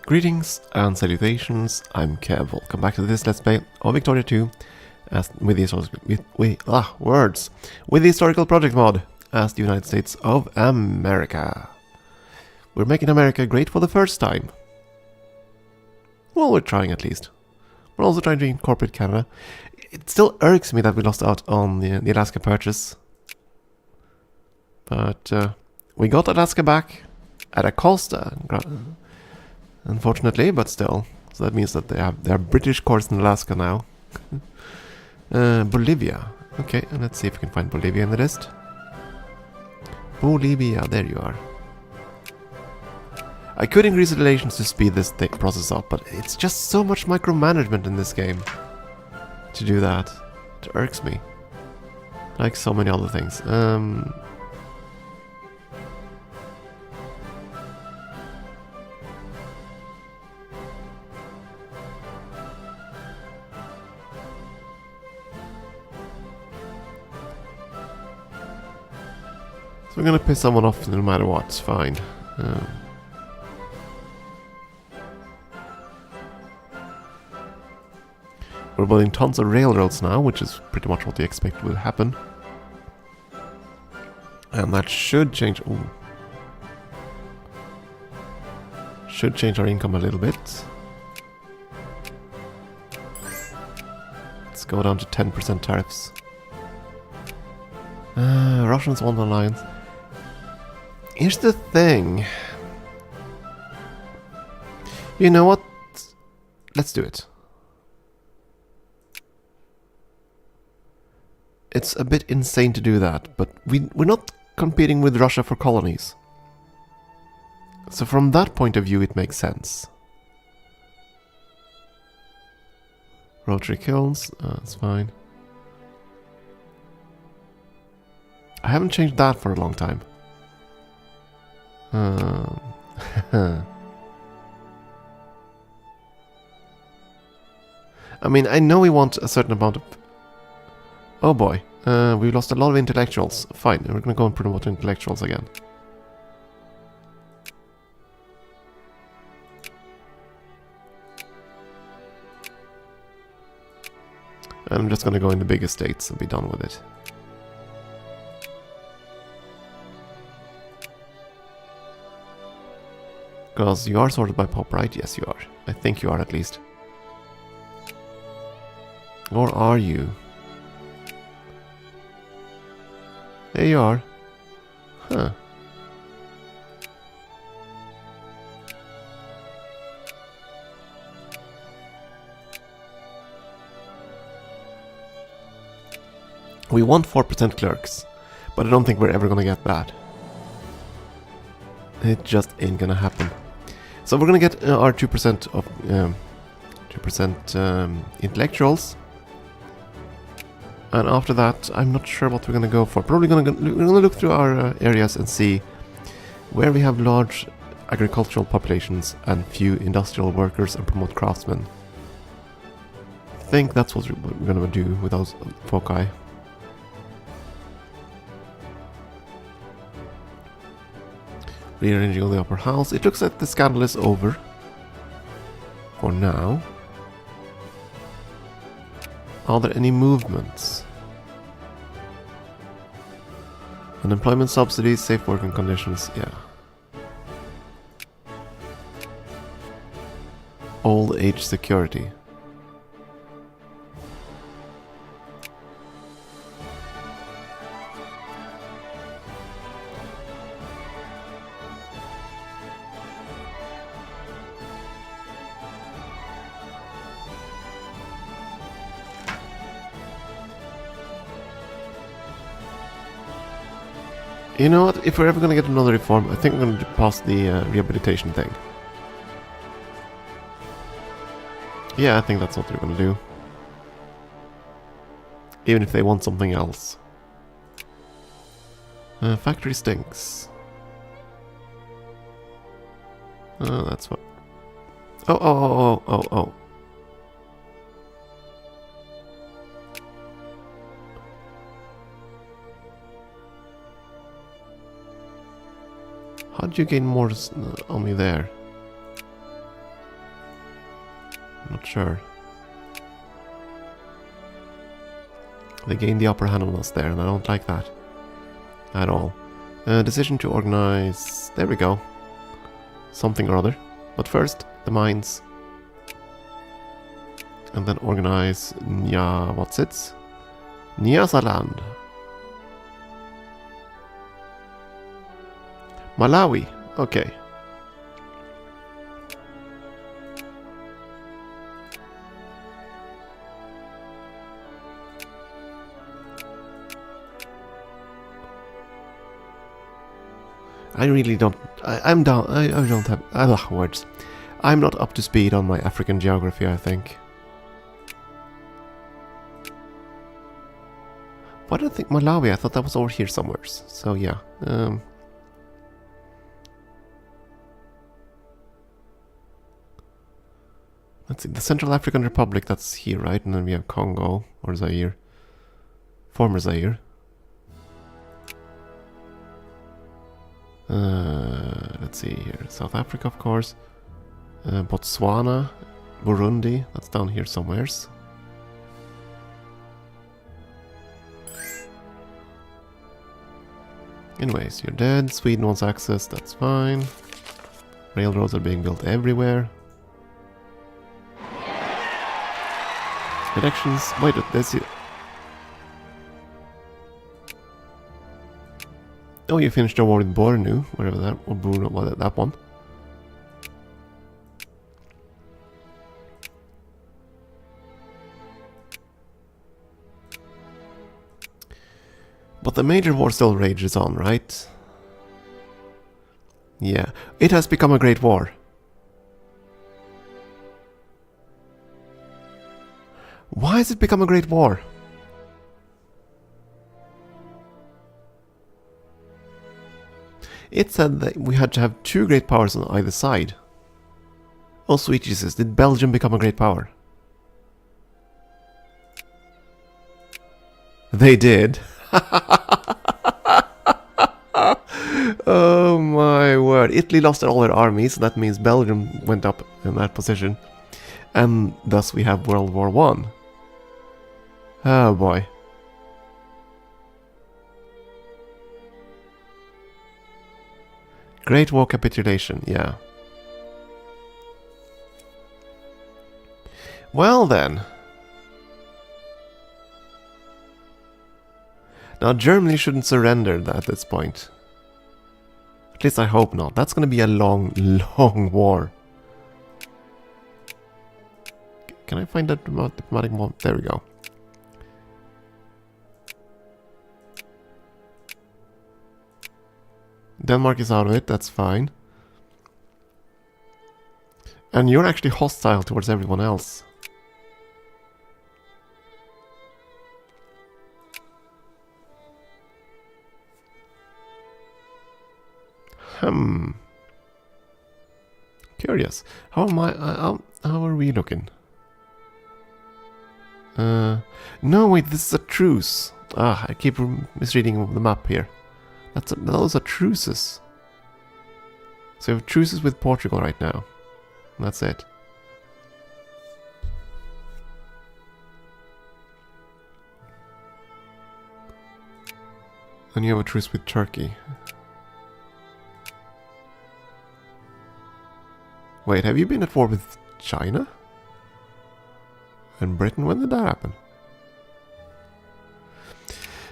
Greetings and salutations, I'm Kev. Welcome back to this Let's Play of Victoria 2 as with the historical project mod as the United States of America. We're making America great for the first time. Well, we're trying at least. We're also trying to incorporate Canada. It still irks me that we lost out on the Alaska Purchase. But we got Alaska back at a cost. Unfortunately, but still. So that means that they have British cores in Alaska now. Bolivia. Okay, and let's see if we can find Bolivia in the list. Bolivia, there you are. I could increase the relations to speed this process up, but it's just so much micromanagement in this game to do that. It irks me. Like so many other things. We're gonna piss someone off no matter what, it's fine. We're building tons of railroads now, which is pretty much what you expect will happen. And that should change... Ooh. Should change our income a little bit. Let's go down to 10% tariffs. Russians want an alliance. Here's the thing. You know what? Let's do it. It's a bit insane to do that, but we're not competing with Russia for colonies. So from that point of view, it makes sense. Rotary kilns, that's fine. I haven't changed that for a long time. I mean, I know we want a certain amount of... Oh boy, we lost a lot of intellectuals. Fine, we're gonna go and promote intellectuals again. And I'm just gonna go in the bigger states and be done with it. Because you are sorted by pop, right? Yes, you are. I think you are, at least. Or are you? There you are. Huh. We want 4% clerks, but I don't think we're ever gonna get that. It just ain't gonna happen. So we're gonna get our 2% of 2% intellectuals, and after that, I'm not sure what we're gonna go for. Probably we're gonna look through our areas and see where we have large agricultural populations and few industrial workers and promote craftsmen. I think that's what we're gonna do with those foci. Rearranging all the upper house. It looks like the scandal is over. For now. Are there any movements? Unemployment subsidies, safe working conditions, yeah. Old age security. You know what? If we're ever going to get another reform, I think I'm going to pass the rehabilitation thing. Yeah, I think that's what they're going to do. Even if they want something else. Factory stinks. Oh, that's what... Oh. How'd you gain more on me there? Not sure. They gained the upper hand on us there, and I don't like that at all. Decision to organize... There we go. Something or other. But first, the mines. And then organize... what's it? Nyasaland. Malawi. Okay. I really don't... I'm down... I don't have... words. I'm not up to speed on my African geography, I think. Why did I think Malawi? I thought that was over here somewhere. So, yeah. Let's see. The Central African Republic, that's here, right? And then we have Congo, or Zaire. Former Zaire. Let's see here. South Africa, of course. Botswana, Burundi. That's down here somewheres. Anyways, you're dead. Sweden wants access. That's fine. Railroads are being built everywhere. Elections. Wait, there's it. Oh, you finished the war with Bornu, whatever that, or Bruno, what that one. But the major war still rages on, right? Yeah, it has become a great war. Why has it become a great war? It said that we had to have two great powers on either side. Oh, sweet Jesus, did Belgium become a great power? They did. Oh my word. Italy lost all their armies, so that means Belgium went up in that position. And thus we have World War I. Oh boy. Great War capitulation, yeah. Well then. Now Germany shouldn't surrender at this point. At least I hope not. That's gonna be a long, long war. Can I find that diplomatic moment? There we go. Denmark is out of it, that's fine. And you're actually hostile towards everyone else. Curious. How am I? How are we looking? No, wait. This is a truce. I keep misreading the map here. Those are truces. So we have truces with Portugal right now. That's it. And you have a truce with Turkey. Wait, have you been at war with China? And Britain? When did that happen?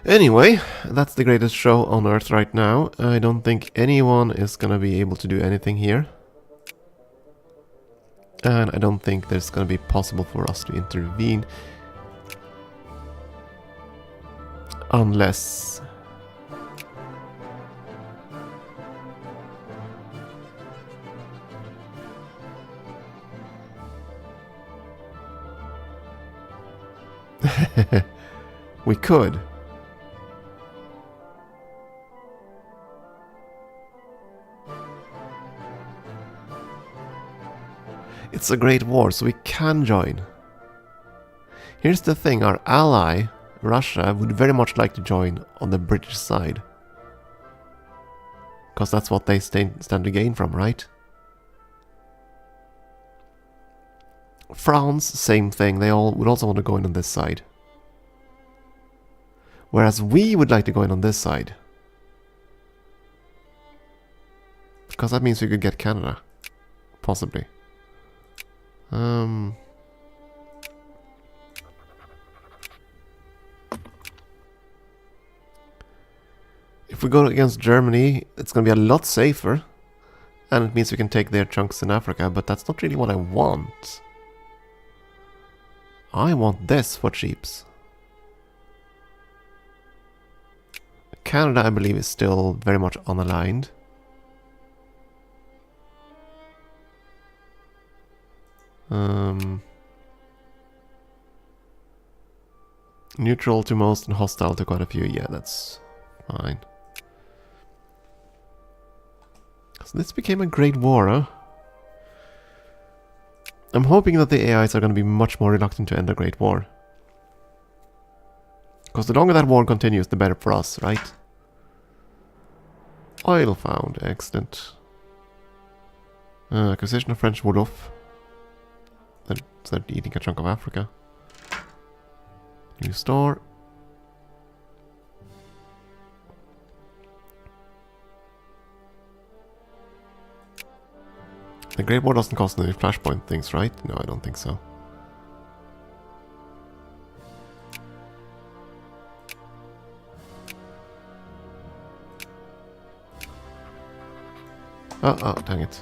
Anyway, that's the greatest show on Earth right now. I don't think anyone is gonna be able to do anything here. And I don't think there's gonna be possible for us to intervene. Unless... we could. It's a great war, so we can join. Here's the thing, our ally, Russia, would very much like to join on the British side. Because that's what they stand to gain from, right? France, same thing. They all would also want to go in on this side. Whereas we would like to go in on this side. Because that means we could get Canada. Possibly. If we go against Germany, it's going to be a lot safer. And it means we can take their chunks in Africa, but that's not really what I want. I want this for cheaps. Canada, I believe, is still very much unaligned. Neutral to most and hostile to quite a few. Yeah, that's fine. So this became a great war, huh? I'm hoping that the AIs are going to be much more reluctant to end a great war. Because the longer that war continues, the better for us, right? Oil found. Excellent. Acquisition of French wood off. They're eating a chunk of Africa. New store. The Great War doesn't cost any flashpoint things, right? No, I don't think so. Oh, dang it.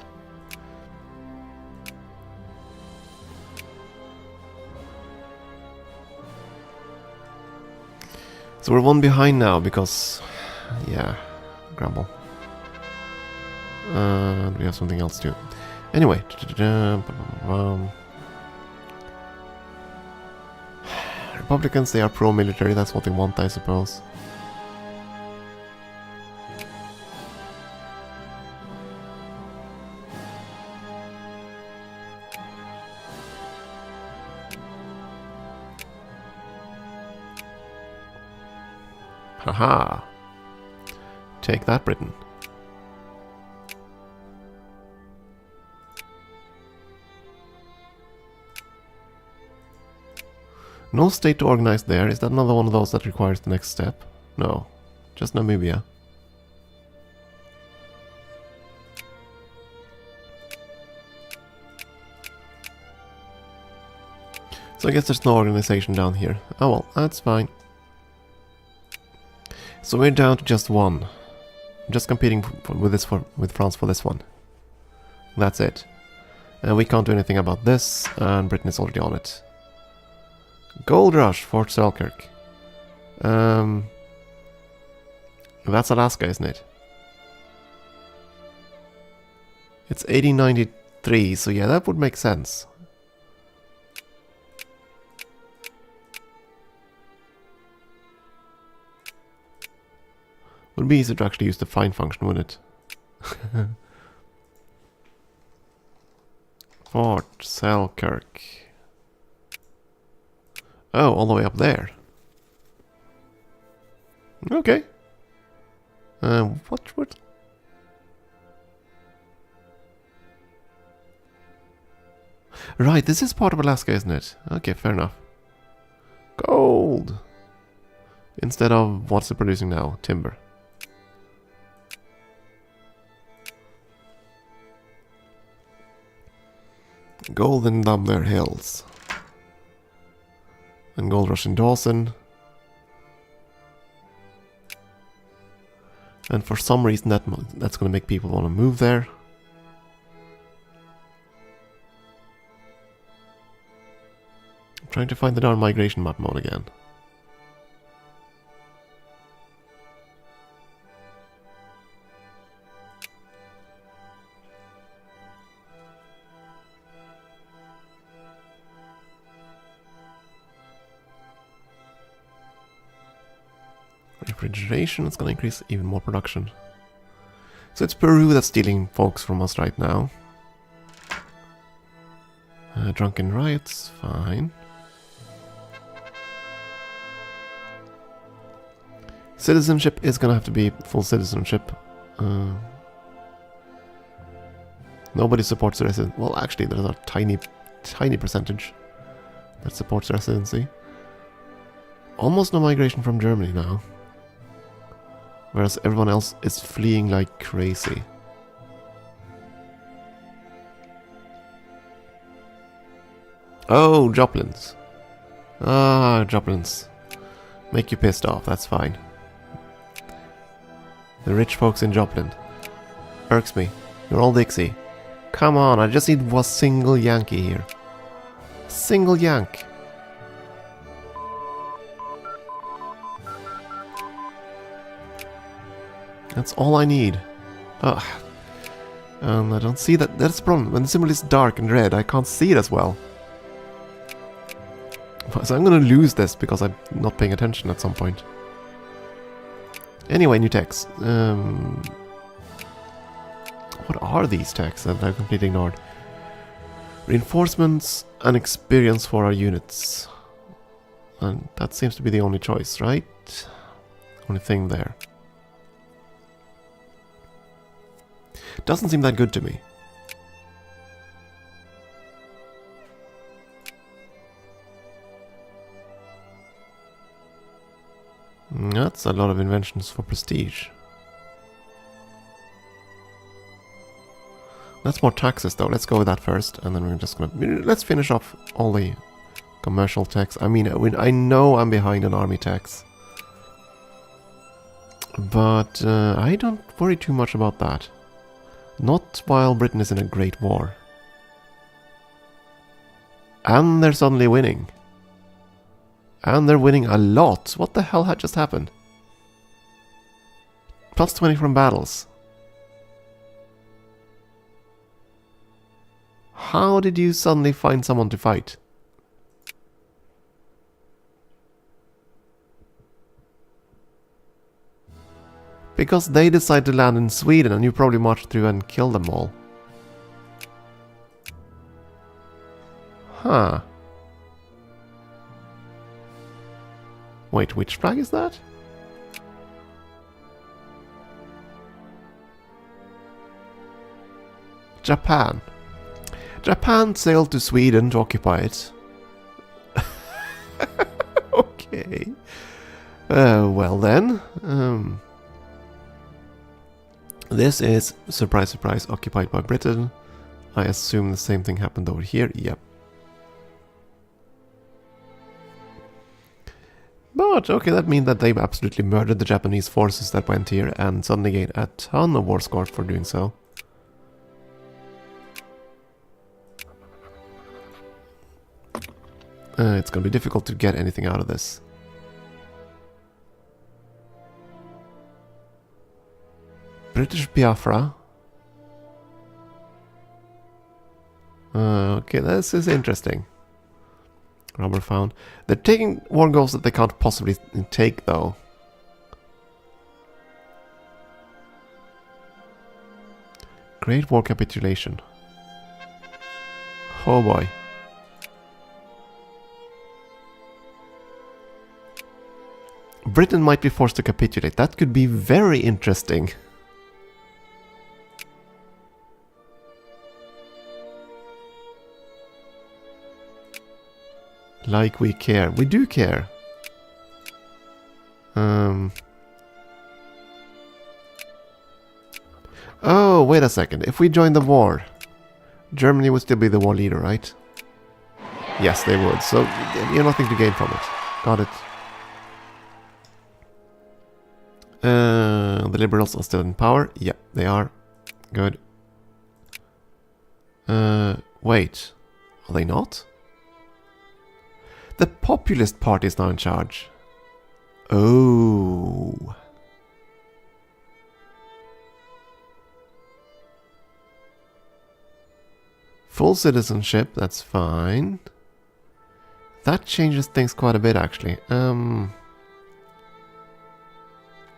So we're one behind now because, yeah, Scramble. And we have something else too. Anyway, Republicans, they are pro-military, that's what they want, I suppose. Haha. Take that, Britain. No state to organize there. Is that another one of those that requires the next step? No. Just Namibia. So I guess there's no organization down here. Oh well, that's fine. So we're down to just one. I'm just competing with France for this one. That's it. And we can't do anything about this, and Britain is already on it. Gold Rush, Fort Selkirk. That's Alaska, isn't it? It's 1893, so yeah, that would make sense. Would be easier to actually use the find function, wouldn't it? Fort Selkirk. Oh, all the way up there. Okay. What? Right, this is part of Alaska, isn't it? Okay, fair enough. Gold! Instead of what's it producing now? Timber. Gold in Dumbler Hills. And Gold Rush in Dawson. And for some reason that's going to make people want to move there. I'm trying to find the darn migration map mode again. Refrigeration, it's going to increase even more production. So it's Peru that's stealing folks from us right now. Drunken riots, fine. Citizenship is going to have to be full citizenship. Nobody supports the resident. Well, actually, there's a tiny tiny percentage that supports residency. Almost no migration from Germany now. Whereas everyone else is fleeing like crazy. Oh, Joplins. Ah, Joplins. Make you pissed off, that's fine. The rich folks in Joplin. Irks me. You're all Dixie. Come on, I just need one single Yankee here. Single Yank. That's all I need. Ugh. I don't see that. That's the problem. When the symbol is dark and red, I can't see it as well. So I'm gonna lose this because I'm not paying attention at some point. Anyway, new text. What are these texts that I've completely ignored? Reinforcements and experience for our units. And that seems to be the only choice, right? Only thing there. Doesn't seem that good to me. That's a lot of inventions for prestige. That's more taxes though. Let's go with that first, and then we're just gonna... Let's finish off all the commercial tax. I mean, I know I'm behind on army tax. But I don't worry too much about that. Not while Britain is in a great war. And they're suddenly winning. And they're winning a lot. What the hell had just happened? Plus 20 from battles. How did you suddenly find someone to fight? Because they decided to land in Sweden and you probably marched through and killed them all. Huh. Wait, which flag is that? Japan. Japan sailed to Sweden to occupy it. Okay. Well then. This is, surprise surprise, occupied by Britain. I assume the same thing happened over here. Yep. But, okay, that means that they absolutely murdered the Japanese forces that went here and suddenly gained a ton of war score for doing so. It's going to be difficult to get anything out of this. British Biafra. Okay, this is interesting. Rubber found. They're taking war goals that they can't possibly take, though. Great War capitulation. Oh boy. Britain might be forced to capitulate. That could be very interesting. Like we care. We do care. Oh, wait a second. If we join the war, Germany would still be the war leader, right? Yes, they would. So, you have nothing to gain from it. Got it. The Liberals are still in power. Yeah, they are. Good. Wait. Are they not? The Populist Party is now in charge. Oh. Full citizenship, that's fine. That changes things quite a bit, actually.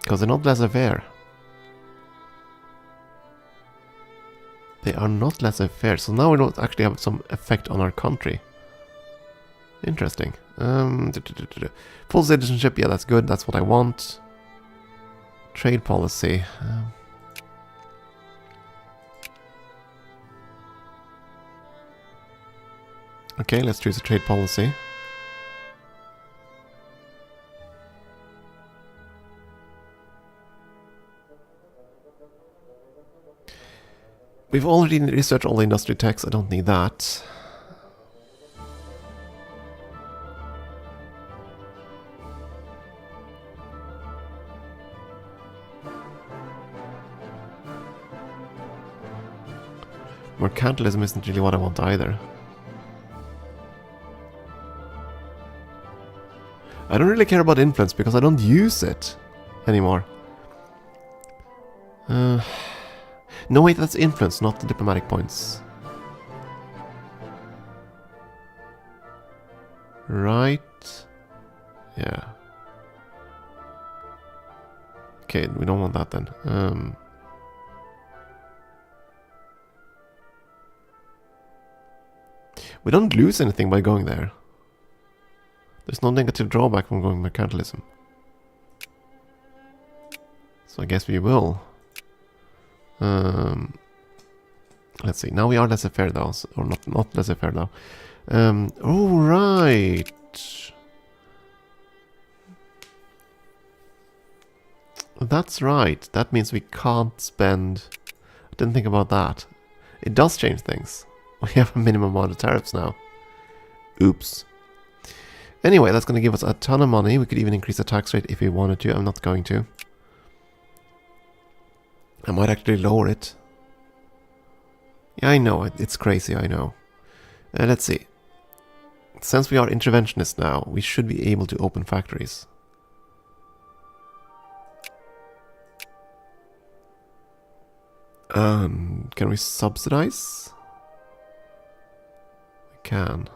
Because they're not laissez-faire. They are not laissez-faire, so now we don't actually have some effect on our country. Interesting. Full citizenship, yeah, that's good. That's what I want. Trade policy. Okay, let's choose a trade policy. We've already researched all the industry techs, I don't need that. Mercantilism isn't really what I want either. I don't really care about influence because I don't use it anymore. No, wait, that's influence, not the diplomatic points. Right. Yeah. Okay, we don't want that then. We don't lose anything by going there. There's no negative drawback from going mercantilism. So I guess we will. Let's see. Now we are laissez-faire though, or not laissez-faire though. Oh right. That's right. That means we can't spend. I didn't think about that. It does change things. We have a minimum amount of tariffs now. Oops. Anyway, that's going to give us a ton of money. We could even increase the tax rate if we wanted to. I'm not going to. I might actually lower it. Yeah, I know. It's crazy, I know. Let's see. Since we are interventionists now, we should be able to open factories. Can we subsidize? We can.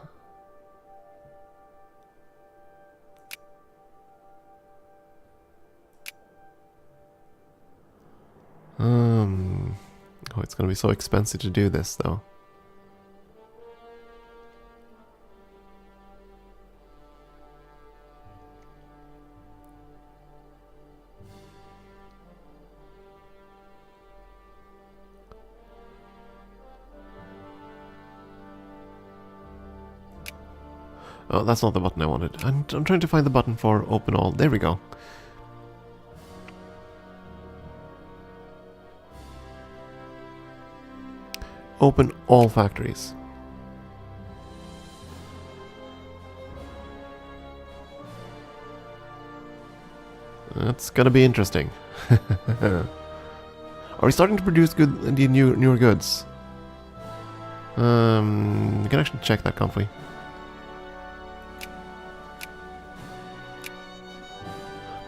Oh, it's gonna be so expensive to do this, though. Oh, that's not the button I wanted. I'm trying to find the button for open all. There we go. Open all factories. That's gonna be interesting. Are we starting to produce newer goods? We can actually check that, can't we?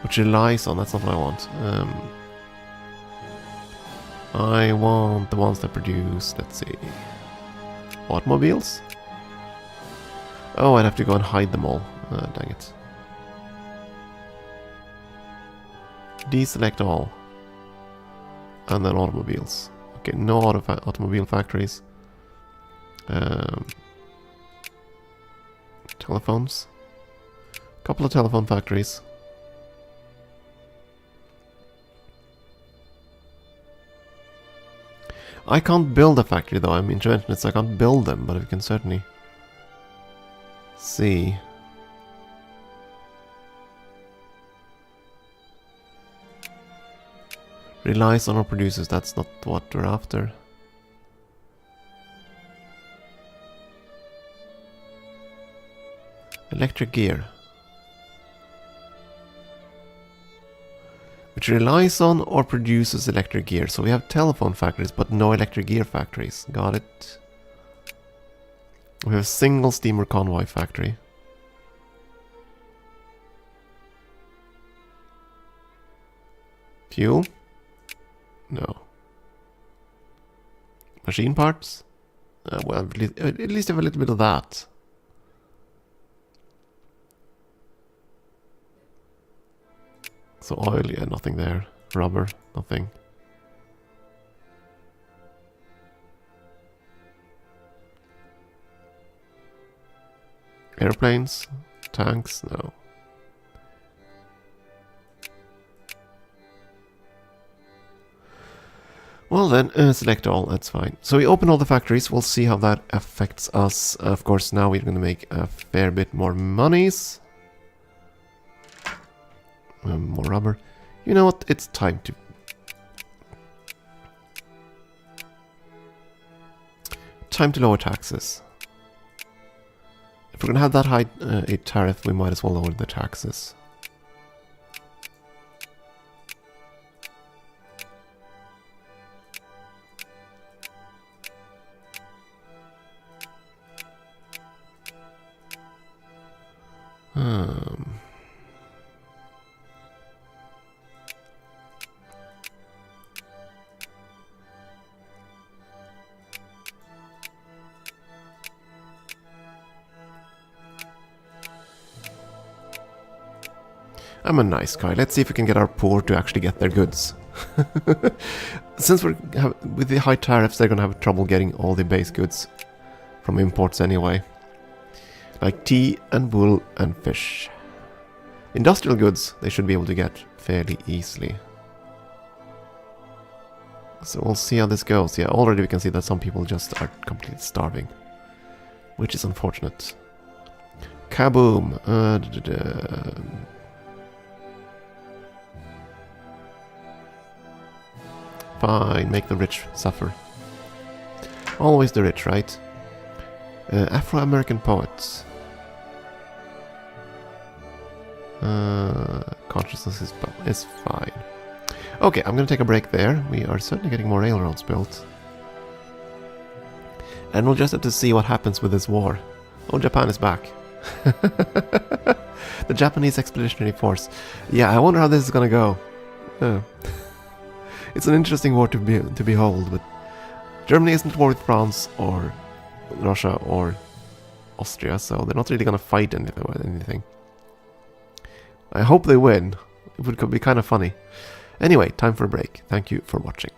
Which relies on, that's not what I want. I want the ones that produce, let's see, automobiles? Oh, I'd have to go and hide them all. Dang it. Deselect all. And then automobiles. Okay, no automobile factories. Telephones. Couple of telephone factories. I can't build a factory though, I'm interventionist, so I can't build them, but we can certainly see. Relies on our producers, that's not what we're after. Electric gear. Which relies on or produces electric gear. So we have telephone factories, but no electric gear factories. Got it. We have a single steamer convoy factory. Fuel? No. Machine parts? Well, at least have a little bit of that. So oil, yeah, nothing there. Rubber, nothing. Airplanes? Tanks? No. Well then, select all, that's fine. So we open all the factories, we'll see how that affects us. Of course, now we're going to make a fair bit more monies. More rubber. You know what, it's time to... Time to lower taxes. If we're going to have that high a tariff, we might as well lower the taxes. I'm a nice guy. Let's see if we can get our poor to actually get their goods. Since with the high tariffs, they're gonna have trouble getting all the base goods from imports anyway. Like tea and wool and fish. Industrial goods, they should be able to get fairly easily. So we'll see how this goes. Yeah, already we can see that some people just are completely starving. Which is unfortunate. Kaboom! Fine, make the rich suffer. Always the rich, right? Afro-American poets. Consciousness is fine. Okay, I'm gonna take a break there. We are certainly getting more railroads built. And we'll just have to see what happens with this war. Oh, Japan is back. The Japanese Expeditionary Force. Yeah, I wonder how this is gonna go. It's an interesting war to behold, but Germany isn't at war with France or Russia or Austria, so they're not really gonna fight anything. I hope they win. It would be kind of funny. Anyway, time for a break. Thank you for watching.